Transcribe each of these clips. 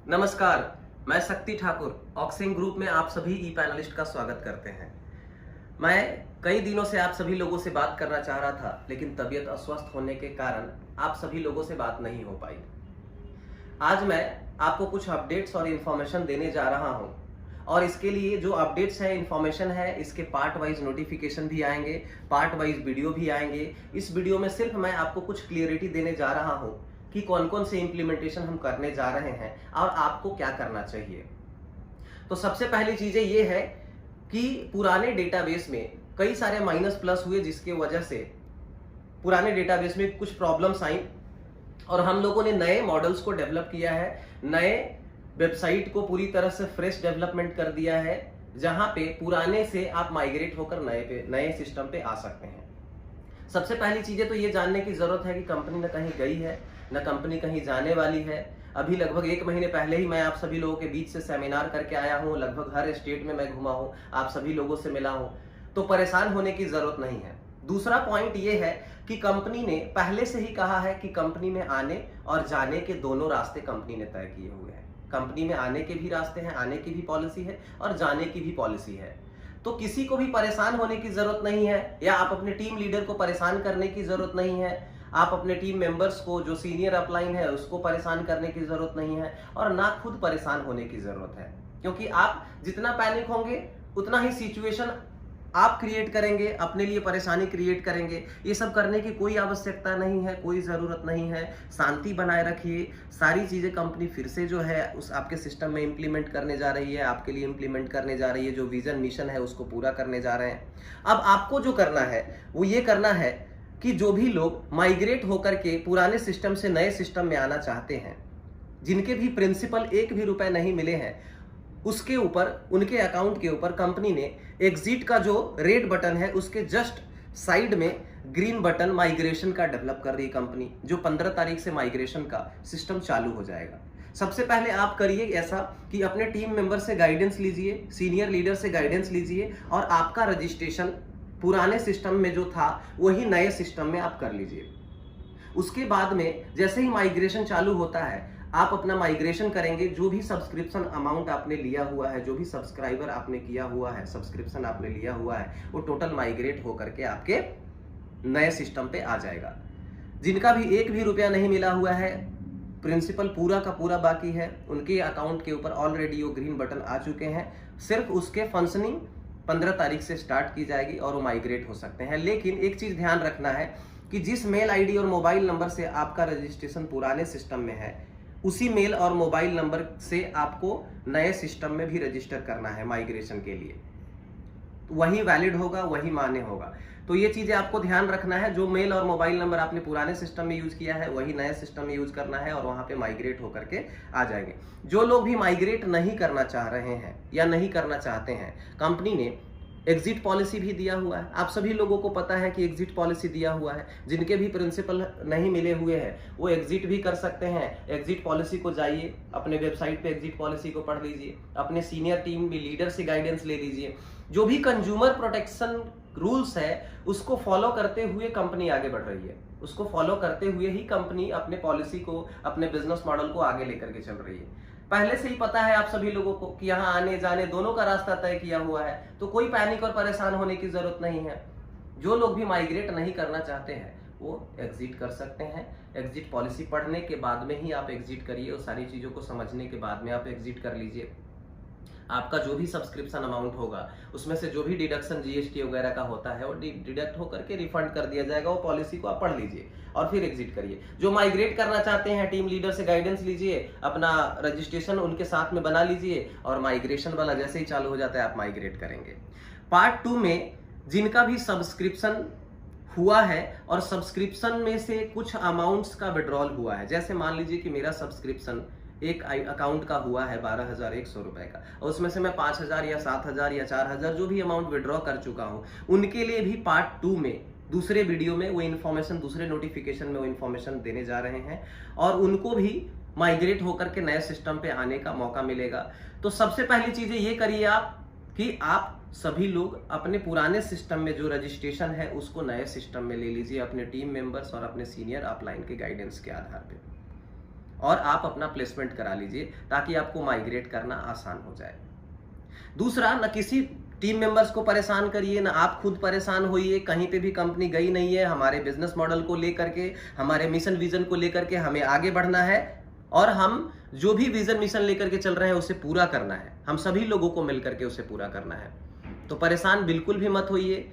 नमस्कार, मैं शक्ति ठाकुर ऑक्सिंग ग्रुप में आप सभी ई पैनलिस्ट का स्वागत करते हैं। मैं कई दिनों से आप सभी लोगों से बात करना चाह रहा था, लेकिन तबीयत अस्वस्थ होने के कारण आप सभी लोगों से बात नहीं हो पाई। आज मैं आपको कुछ अपडेट्स और इन्फॉर्मेशन देने जा रहा हूं, और इसके लिए जो अपडेट्स है, इन्फॉर्मेशन है, इसके पार्ट वाइज नोटिफिकेशन भी आएंगे, पार्ट वाइज वीडियो भी आएंगे। इस वीडियो में सिर्फ मैं आपको कुछ क्लियरिटी देने जा रहा हूं कि कौन कौन से इंप्लीमेंटेशन हम करने जा रहे हैं और आपको क्या करना चाहिए। तो सबसे पहली चीजें ये है कि पुराने डेटाबेस में कई सारे माइनस प्लस हुए, जिसके वजह से पुराने डेटाबेस में कुछ प्रॉब्लम्स आई और हम लोगों ने नए मॉडल्स को डेवलप किया है, नए वेबसाइट को पूरी तरह से फ्रेश डेवलपमेंट कर दिया है, जहां पे पुराने से आप माइग्रेट होकर नए सिस्टम पे आ सकते हैं। सबसे पहली चीजें तो ये जानने की जरूरत है कि कंपनी न कहीं गई है, न कंपनी कहीं जाने वाली है। अभी लगभग 1 महीने पहले ही मैं आप सभी लोगों के बीच से सेमिनार करके आया हूं, लगभग हर स्टेट में मैं घुमा हूं, आप सभी लोगों से मिला हूं, तो परेशान होने की जरूरत नहीं है। दूसरा पॉइंट ये है कि कंपनी ने पहले से ही कहा है कि कंपनी में आने और जाने के दोनों रास्ते कंपनी ने तय किए हुए हैं। कंपनी में आने के भी रास्ते हैं, आने की भी पॉलिसी है और जाने की भी पॉलिसी है। तो किसी को भी परेशान होने की जरूरत नहीं है, या आप अपने टीम लीडर को परेशान करने की जरूरत नहीं है, आप अपने टीम मेंबर्स को, जो सीनियर अपलाइन है, उसको परेशान करने की जरूरत नहीं है, और ना खुद परेशान होने की जरूरत है। क्योंकि आप जितना पैनिक होंगे उतना ही सिचुएशन आप क्रिएट करेंगे, अपने लिए परेशानी क्रिएट करेंगे। ये सब करने की कोई आवश्यकता नहीं है, कोई ज़रूरत नहीं है। शांति बनाए रखिए। सारी चीज़ें कंपनी फिर से जो है उस आपके सिस्टम में इम्प्लीमेंट करने जा रही है, आपके लिए इम्प्लीमेंट करने जा रही है। जो विजन मिशन है उसको पूरा करने जा रहे हैं। अब आपको जो करना है वो ये करना है कि जो भी लोग माइग्रेट होकर के पुराने सिस्टम से नए सिस्टम में आना चाहते हैं, जिनके भी प्रिंसिपल 1 भी रुपए नहीं मिले हैं, उसके ऊपर, उनके अकाउंट के ऊपर कंपनी ने एग्जिट का जो रेड बटन है उसके जस्ट साइड में ग्रीन बटन माइग्रेशन का डेवलप कर रही है कंपनी, जो 15 तारीख से माइग्रेशन का सिस्टम चालू हो जाएगा। सबसे पहले आप करिए ऐसा कि अपने टीम मेंबर से गाइडेंस लीजिए, सीनियर लीडर से गाइडेंस लीजिए, और आपका रजिस्ट्रेशन पुराने सिस्टम में जो था वही नए सिस्टम में आप कर लीजिए। उसके बाद में जैसे ही माइग्रेशन चालू होता है, आप अपना माइग्रेशन करेंगे। जो भी सब्सक्रिप्शन अमाउंट आपने लिया हुआ है, जो भी सब्सक्राइबर आपने किया हुआ है, सब्सक्रिप्शन आपने लिया हुआ है, वो टोटल माइग्रेट होकर के आपके नए सिस्टम पे आ जाएगा। जिनका भी 1 भी रुपया नहीं मिला हुआ है, प्रिंसिपल पूरा का पूरा बाकी है, उनके अकाउंट के ऊपर ऑलरेडी वो ग्रीन बटन आ चुके हैं। सिर्फ उसके फंक्शनिंग 15 तारीख से स्टार्ट की जाएगी और वो माइग्रेट हो सकते हैं। लेकिन एक चीज ध्यान रखना है कि जिस मेल आईडी और मोबाइल नंबर से आपका रजिस्ट्रेशन पुराने सिस्टम में है, उसी मेल और मोबाइल नंबर से आपको नए सिस्टम में भी रजिस्टर करना है माइग्रेशन के लिए। वही वैलिड होगा, वही मान्य होगा। तो ये चीजें आपको ध्यान रखना है। जो मेल और मोबाइल नंबर आपने पुराने सिस्टम में यूज किया है, वही नए सिस्टम में यूज करना है, और वहां पे माइग्रेट होकर के आ जाएंगे। जो लोग भी माइग्रेट नहीं करना चाह रहे हैं या नहीं करना चाहते हैं, कंपनी ने एग्जिट पॉलिसी भी दिया हुआ है। आप सभी लोगों को पता है कि एग्जिट पॉलिसी दिया हुआ है। जिनके भी प्रिंसिपल नहीं मिले हुए हैं वो एग्जिट भी कर सकते हैं। एग्जिट पॉलिसी को जाइए, अपने वेबसाइट पे एग्जिट पॉलिसी को पढ़ लीजिए, अपने सीनियर टीम भी लीडर से गाइडेंस ले लीजिए। जो भी कंज्यूमर प्रोटेक्शन रूल्स है उसको फॉलो करते हुए कंपनी आगे बढ़ रही है। उसको फॉलो करते हुए ही कंपनी अपने पॉलिसी को, अपने बिजनेस मॉडल को आगे लेकर के चल रही है। पहले से ही पता है आप सभी लोगों को कि यहाँ आने जाने दोनों का रास्ता तय किया हुआ है, तो कोई पैनिक और परेशान होने की जरूरत नहीं है। जो लोग भी माइग्रेट नहीं करना चाहते हैं वो एग्जिट कर सकते हैं। एग्जिट पॉलिसी पढ़ने के बाद में ही आप एग्जिट करिए, और सारी चीजों को समझने के बाद में आप एग्जिट कर लीजिए। आपका जो भी सब्सक्रिप्शन अमाउंट होगा उसमें से जो भी डिडक्शन जीएसटी वगैरह का होता है वो डिडक्ट होकर के रिफंड कर दिया जाएगा। वो पॉलिसी को आप पढ़ लीजिए और फिर एग्जिट करिए। जो माइग्रेट करना चाहते हैं, टीम लीडर से गाइडेंस लीजिए, अपना रजिस्ट्रेशन उनके साथ में बना लीजिए, और माइग्रेशन वाला जैसे ही चालू हो जाता है आप माइग्रेट करेंगे। पार्ट 2 में जिनका भी सब्सक्रिप्शन हुआ है और सब्सक्रिप्शन में से कुछ अमाउंट्स का विड्रॉल हुआ है, जैसे मान लीजिए कि मेरा सब्सक्रिप्शन एक अकाउंट का हुआ है 12,100 रुपए का, और उसमें से मैं 5,000 या 7,000 या 4,000 जो भी अमाउंट विड्रॉ कर चुका हूं, उनके लिए भी पार्ट 2 में, दूसरे वीडियो में वो इन्फॉर्मेशन, दूसरे नोटिफिकेशन में वो इन्फॉर्मेशन देने जा रहे हैं, और उनको भी माइग्रेट होकर के नए सिस्टम पे आने का मौका मिलेगा। तो सबसे पहली चीजें ये करिए आप कि आप सभी लोग अपने पुराने सिस्टम में जो रजिस्ट्रेशन है उसको नए सिस्टम में ले लीजिए, अपने टीम मेंबर्स और अपने सीनियर अपलाइन के गाइडेंस के आधार पे। और आप अपना प्लेसमेंट करा लीजिए ताकि आपको माइग्रेट करना आसान हो जाए। दूसरा, न किसी टीम मेंबर्स को परेशान करिए, ना आप खुद परेशान होइए। कहीं पे भी कंपनी गई नहीं है, हमारे बिजनेस मॉडल को लेकर के, हमारे मिशन विजन को लेकर के हमें आगे बढ़ना है और हम जो भी विजन मिशन लेकर के चल रहे हैं उसे पूरा करना है, हम सभी लोगों को मिलकर के उसे पूरा करना है। तो परेशान बिल्कुल भी मत होइए,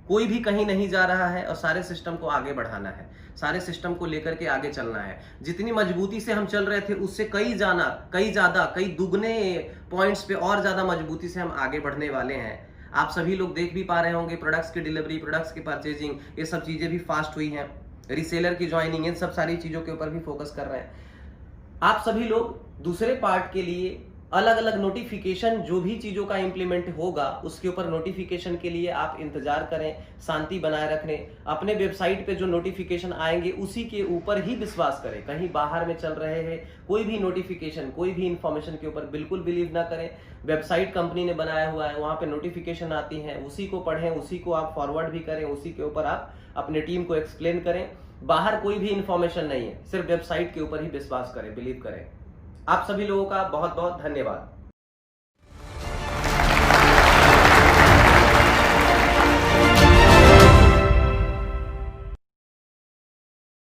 कोई भी कहीं नहीं जा रहा है और सारे सिस्टम को आगे बढ़ाना है, सारे सिस्टम को लेकर के आगे चलना है। जितनी मजबूती से हम चल रहे थे उससे कई ज्यादा कई दुगने पॉइंट्स पे और ज्यादा मजबूती से हम आगे बढ़ने वाले हैं। आप सभी लोग देख भी पा रहे होंगे, प्रोडक्ट्स की डिलीवरी, प्रोडक्ट्स की परचेजिंग, ये सब चीजें भी फास्ट हुई हैं। रीसेलर की ज्वाइनिंग, इन सब सारी चीजों के ऊपर भी फोकस कर रहे हैं। आप सभी लोग दूसरे पार्ट के लिए अलग अलग नोटिफिकेशन, जो भी चीजों का इंप्लीमेंट होगा उसके ऊपर नोटिफिकेशन के लिए आप इंतजार करें, शांति बनाए रखें। अपने वेबसाइट पे जो नोटिफिकेशन आएंगे उसी के ऊपर ही विश्वास करें। कहीं बाहर में चल रहे हैं कोई भी नोटिफिकेशन, कोई भी इंफॉर्मेशन के ऊपर बिल्कुल बिलीव ना करें। वेबसाइट कंपनी ने बनाया हुआ है, वहां पे नोटिफिकेशन आती है, उसी को पढ़ें, उसी को आप फॉरवर्ड भी करें, उसी के ऊपर आप अपने टीम को एक्सप्लेन करें। बाहर कोई भी इंफॉर्मेशन नहीं है, सिर्फ वेबसाइट के ऊपर ही विश्वास करें, बिलीव करें। आप सभी लोगों का बहुत बहुत धन्यवाद।